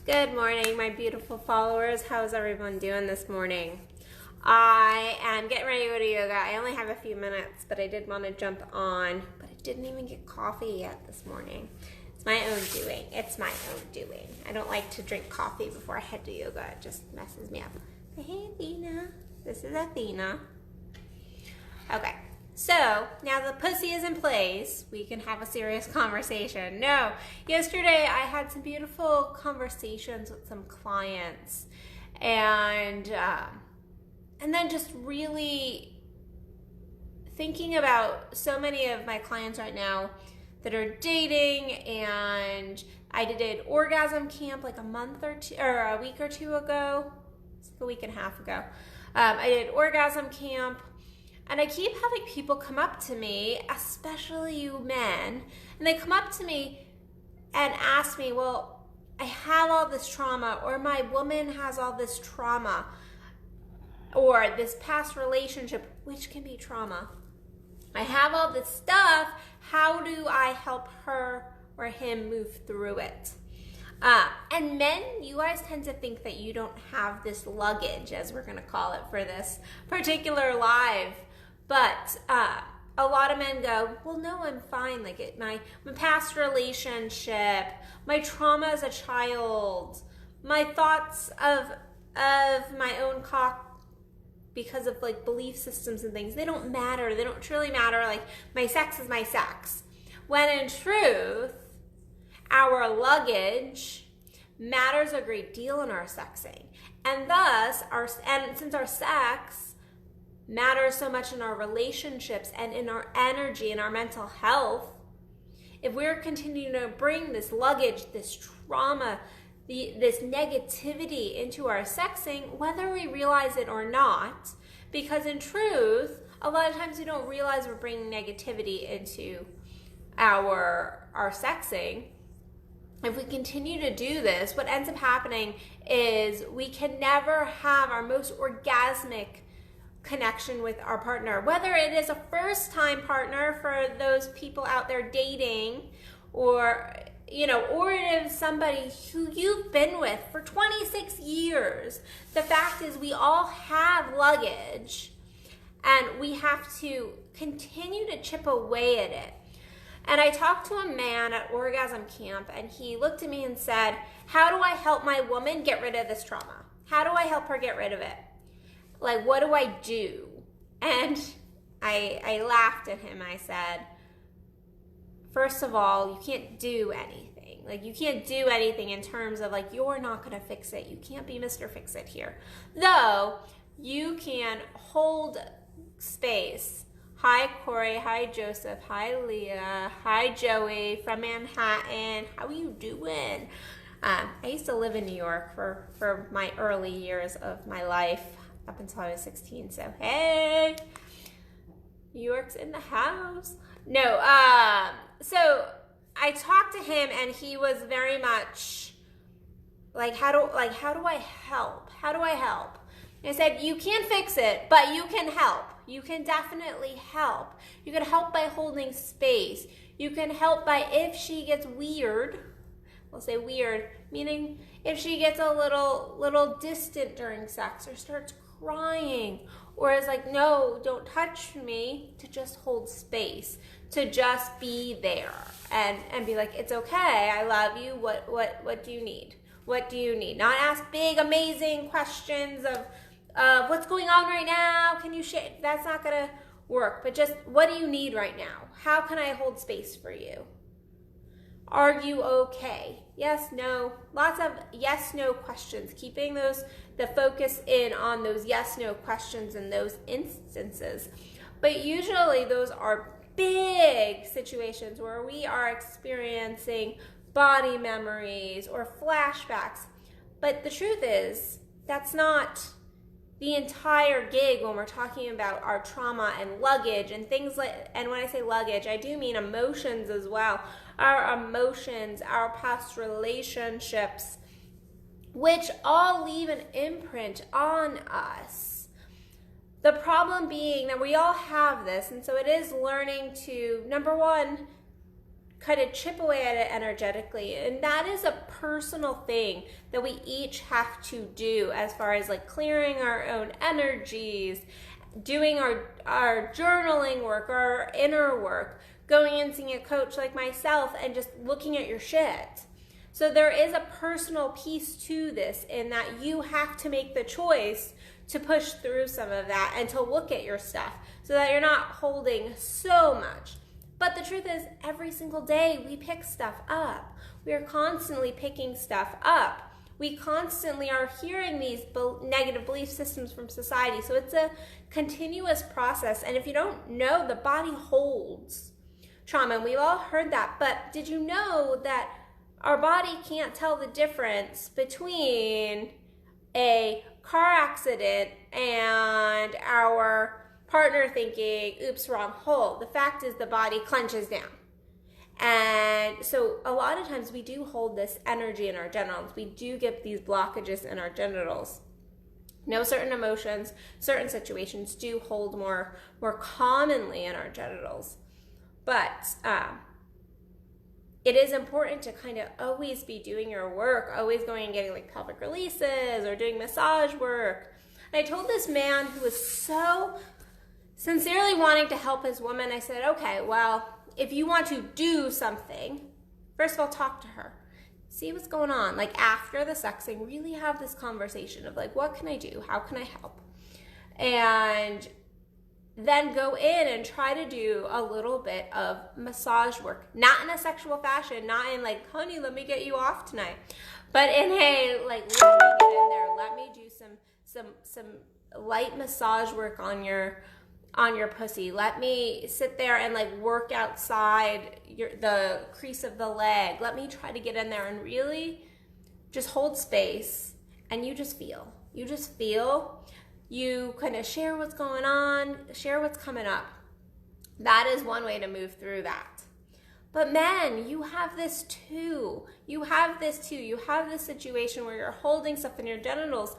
Good morning, my beautiful followers. How's everyone doing this morning? I am getting ready to go to yoga. I only have a few minutes, but I did want to jump on. But I didn't even get coffee yet this morning. It's my own doing. It's my own doing. I don't like to drink coffee before I head to yoga. It just messes me up. Hey, Athena. This is Athena. Okay. So, now the pussy is in place, we can have a serious conversation. No, yesterday I had some beautiful conversations with some clients and then just really thinking about so many of my clients right now that are dating, and I did an orgasm camp like a week or two ago. It's like a week and a half ago. I did orgasm camp. And I keep having people come up to me, especially you men, and they come up to me and ask me, well, I have all this trauma, or my woman has all this trauma, or this past relationship, which can be trauma. I have all this stuff. How do I help her or him move through it? And men, you guys tend to think that you don't have this luggage, as we're going to call it for this particular live. But a lot of men go, well, no, I'm fine. Like my past relationship, my trauma as a child, my thoughts of my own cock because of like belief systems and things, they don't matter. They don't truly matter. Like my sex is my sex. When in truth, our luggage matters a great deal in our sexing. And thus, since our sex matters so much in our relationships and in our energy and our mental health, if we're continuing to bring this luggage, this trauma, this negativity into our sexing, whether we realize it or not, because in truth, a lot of times we don't realize we're bringing negativity into our sexing. If we continue to do this, what ends up happening is we can never have our most orgasmic connection with our partner, whether it is a first-time partner for those people out there dating, or it is somebody who you've been with for 26 years. The fact is, we all have luggage, and we have to continue to chip away at it. And I talked to a man at orgasm camp, and he looked at me and said, how do I help my woman get rid of this trauma? How do I help her get rid of it? Like, what do I do? And I laughed at him. I said, first of all, you can't do anything. Like, you can't do anything in terms of, like, you're not going to fix it. You can't be Mr. Fix-It here. Though, you can hold space. Hi, Corey. Hi, Joseph. Hi, Leah. Hi, Joey from Manhattan. How are you doing? I used to live in New York for my early years of my life, up until I was 16, so hey, New York's in the house. No, so I talked to him, and he was very much like, how do I help? How do I help? And I said, you can't fix it, but you can help. You can definitely help. You can help by holding space. You can help by, if she gets weird, we'll say weird, meaning if she gets a little distant during sex or starts crying, or is like, no, don't touch me, to just hold space, to just be there and be like, it's okay, I love you, what do you need? What do you need? Not ask big, amazing questions of what's going on right now, can you share? That's not gonna work, but just, what do you need right now? How can I hold space for you? Are you okay? Yes, no. Lots of yes, no questions. Keeping the focus in on those yes, no questions in those instances. But usually those are big situations where we are experiencing body memories or flashbacks. But the truth is, that's not the entire gig when we're talking about our trauma and luggage and things like, and when I say luggage, I do mean emotions as well. Our emotions, our past relationships, which all leave an imprint on us. The problem being that we all have this, and so it is learning to, number one, kind of chip away at it energetically. And that is a personal thing that we each have to do, as far as like clearing our own energies, doing our journaling work, our inner work, going and seeing a coach like myself, and just looking at your shit. So there is a personal piece to this, in that you have to make the choice to push through some of that and to look at your stuff, so that you're not holding so much. But the truth is, every single day we pick stuff up. We are constantly picking stuff up. We constantly are hearing these negative belief systems from society. So it's a continuous process. And if you don't know, the body holds trauma. And we've all heard that. But did you know that our body can't tell the difference between a car accident and our partner thinking, oops, wrong hole? The fact is, the body clenches down. And so a lot of times we do hold this energy in our genitals. We do get these blockages in our genitals. No, certain emotions, certain situations do hold more commonly in our genitals. But it is important to kind of always be doing your work, always going and getting like pelvic releases or doing massage work. And I told this man who was so sincerely wanting to help his woman, I said, okay, well, if you want to do something, first of all, talk to her. See what's going on. Like, after the sexing, really have this conversation of like, what can I do? How can I help? And then go in and try to do a little bit of massage work. Not in a sexual fashion, not in like, honey, let me get you off tonight. But in a, like, let me get in there. Let me do some light massage work on your pussy. Let me sit there and like work outside the crease of the leg. Let me try to get in there and really just hold space, and you just feel. You kind of share what's going on, share what's coming up. That is one way to move through that. But men, you have this too. You have this situation where you're holding stuff in your genitals.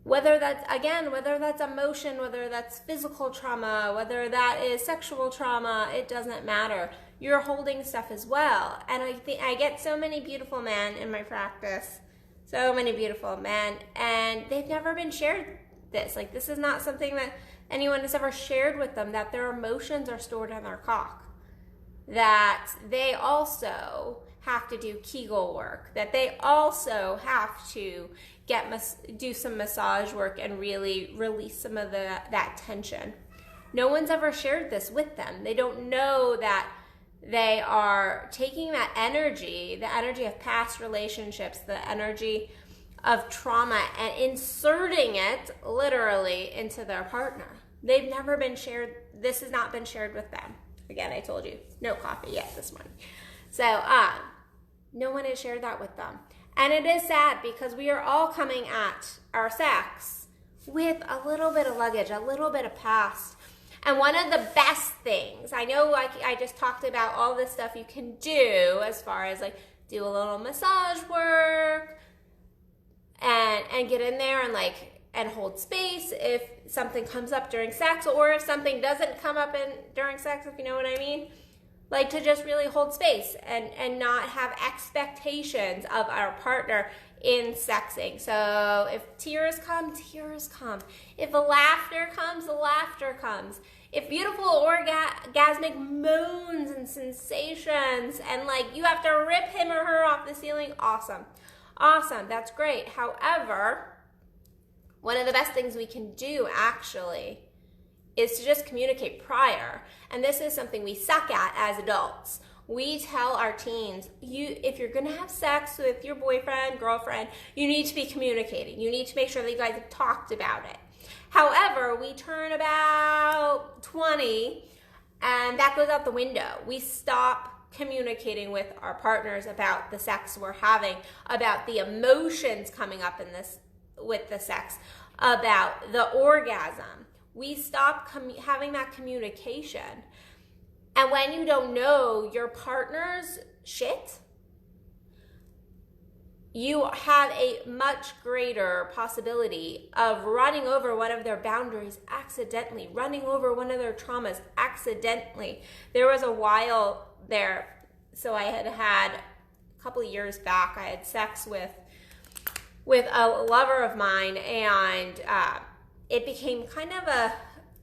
Whether that's emotion, whether that's physical trauma, whether that is sexual trauma, it doesn't matter. You're holding stuff as well. And I get so many beautiful men in my practice, so many beautiful men, and they've never been shared this. Like, this is not something that anyone has ever shared with them, that their emotions are stored in their cock, that they also have to do Kegel work, that they also have to do some massage work and really release some of that tension. No one's ever shared this with them. They don't know that they are taking that energy, the energy of past relationships, the energy of trauma, and inserting it literally into their partner. They've never been shared. This has not been shared with them. Again, I told you, no coffee yet this morning. So no one has shared that with them. And it is sad, because we are all coming at our sex with a little bit of luggage, a little bit of past. And one of the best things, I know I just talked about all this stuff you can do, as far as like do a little massage work and get in there and hold space if something comes up during sex, or if something doesn't come up during sex, if you know what I mean. Like, to just really hold space and not have expectations of our partner in sexing. So if tears come, tears come. If laughter comes, laughter comes. If beautiful orgasmic moans and sensations, and like you have to rip him or her off the ceiling, awesome. Awesome, that's great. However, one of the best things we can do, actually, is to just communicate prior. And this is something we suck at as adults. We tell our teens, if you're gonna have sex with your boyfriend, girlfriend, you need to be communicating. You need to make sure that you guys have talked about it. However, we turn about 20 and that goes out the window. We stop communicating with our partners about the sex we're having, about the emotions coming up with the sex, about the orgasm. We stop having that communication. And when you don't know your partner's shit, you have a much greater possibility of running over one of their boundaries accidentally, running over one of their traumas accidentally. There was a while there, So I had a couple of years back, I had sex with a lover of mine, and it became kind of a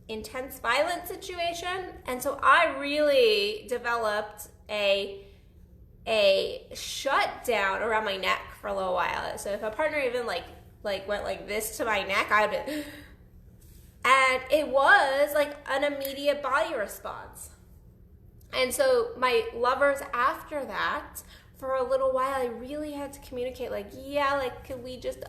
intense, violent situation. And so I really developed a shutdown around my neck for a little while. So if a partner even like went like this to my neck, I would be, and it was like an immediate body response. And so my lovers after that, for a little while, I really had to communicate like, yeah, like, could we just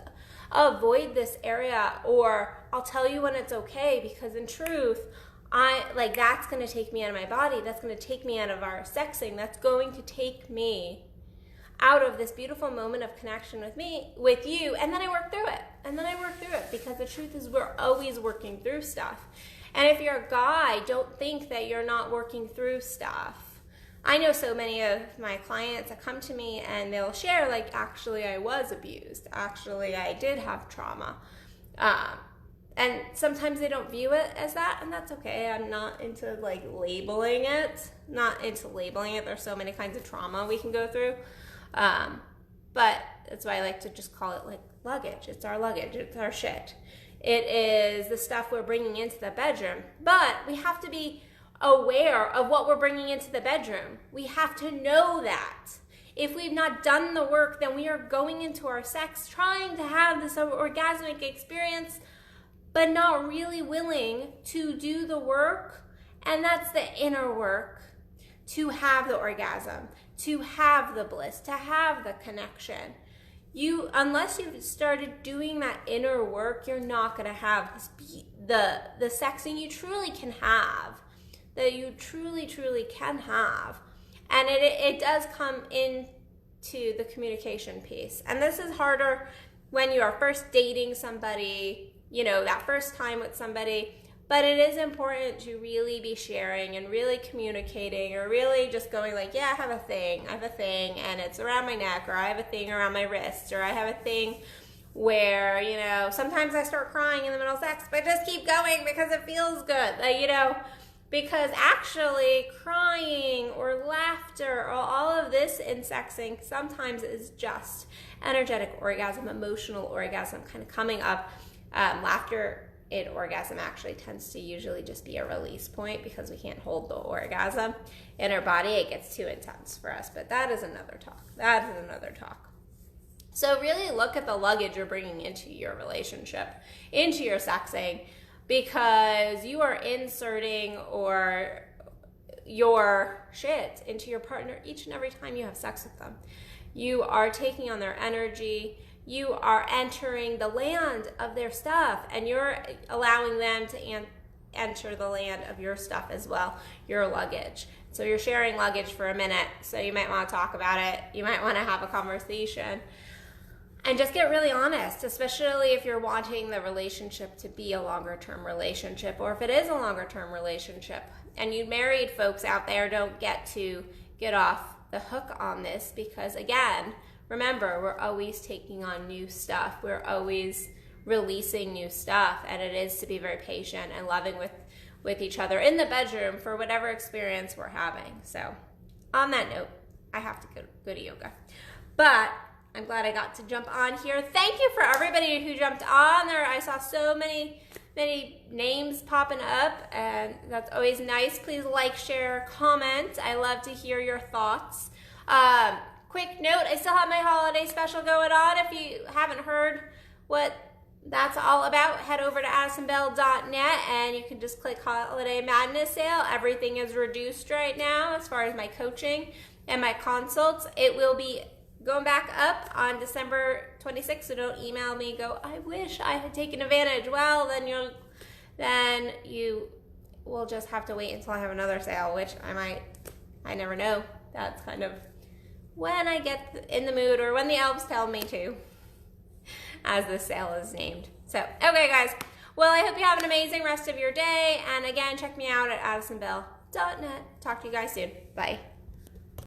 avoid this area? Or I'll tell you when it's okay, because in truth, that's going to take me out of my body. That's going to take me out of our sexing. That's going to take me out of this beautiful moment of connection with you. And then I work through it. Because the truth is, we're always working through stuff. And if you're a guy, don't think that you're not working through stuff. I know so many of my clients that come to me and they'll share, like, actually I was abused. Actually, I did have trauma. And sometimes they don't view it as that, and that's okay. I'm not into labeling it. There's so many kinds of trauma we can go through. But that's why I like to just call it luggage. It's our luggage. It's our shit. It is the stuff we're bringing into the bedroom. But we have to be aware of what we're bringing into the bedroom. We have to know that. If we've not done the work, then we are going into our sex trying to have this orgasmic experience, but not really willing to do the work. And that's the inner work, to have the orgasm, to have the bliss, to have the connection. Unless you've started doing that inner work, you're not going to have the sexing you truly can have, that you truly, truly can have. And it does come into the communication piece. And this is harder when you are first dating somebody, that first time with somebody. But it is important to really be sharing and really communicating, or really just going yeah, I have a thing, and it's around my neck, or I have a thing around my wrist, or I have a thing where, sometimes I start crying in the middle of sex, but just keep going because it feels good, because actually crying or laughter or all of this in sexing sometimes is just energetic orgasm, emotional orgasm kind of coming up. Laughter in orgasm actually tends to usually just be a release point, because we can't hold the orgasm in our body. It gets too intense for us, but that is another talk. So really look at the luggage you're bringing into your relationship, into your sexing, because you are inserting your shit into your partner each and every time you have sex with them. You are taking on their energy. You are entering the land of their stuff, and you're allowing them to enter the land of your stuff as well, your luggage. So you're sharing luggage for a minute, so you might want to talk about it. You might want to have a conversation and just get really honest, especially if you're wanting the relationship to be a longer-term relationship, or if it is a longer-term relationship. And you married folks out there don't get to get off the hook on this, because again, remember, we're always taking on new stuff. We're always releasing new stuff, and it is to be very patient and loving with each other in the bedroom for whatever experience we're having. So on that note, I have to go to yoga. But I'm glad I got to jump on here. Thank you for everybody who jumped on there. I saw so many names popping up, and that's always nice. Please like, share, comment. I love to hear your thoughts. Quick note, I still have my holiday special going on. If you haven't heard what that's all about, head over to addisonbell.net and you can just click Holiday Madness Sale. Everything is reduced right now as far as my coaching and my consults. It will be going back up on December 26th, so don't email me and go, I wish I had taken advantage. Well, then you will just have to wait until I have another sale, which I never know. That's kind of when I get in the mood, or when the elves tell me to, as the sale is named. So, okay guys, well, I hope you have an amazing rest of your day, and again, check me out at addisonbell.net. Talk to you guys soon. Bye.